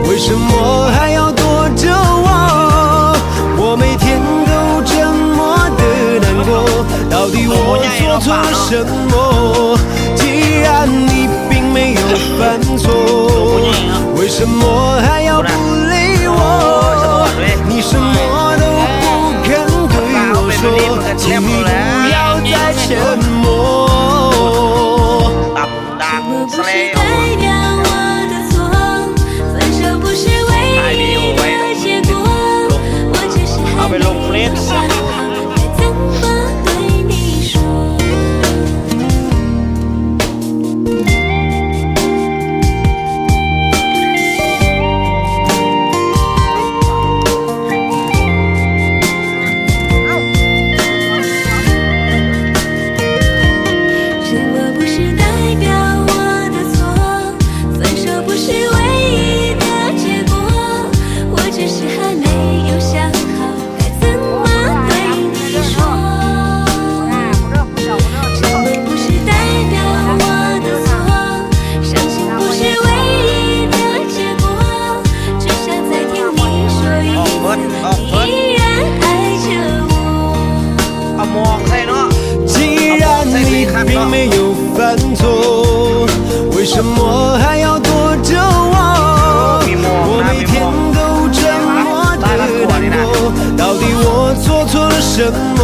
为什么还要躲着我？我每天都这么的难过，到底我做错了什么？既然你并没有犯错，为什么还要不理我？你什么都不肯对我说，请你不要再沉默。什么不是代表我的错？分手不是唯一的结果，我只是还没有想好该怎么对你说。沉默不是代表我的错，分手不是唯一的结果，我只是还没有想好该怎么对你说。沉默不是代表我的错，伤心不是唯一的结果，只想再听你说一次，你依然爱着我。既然你并没有犯错，为什么还要躲着我？我每天都这么的难过，到底我做错了什么？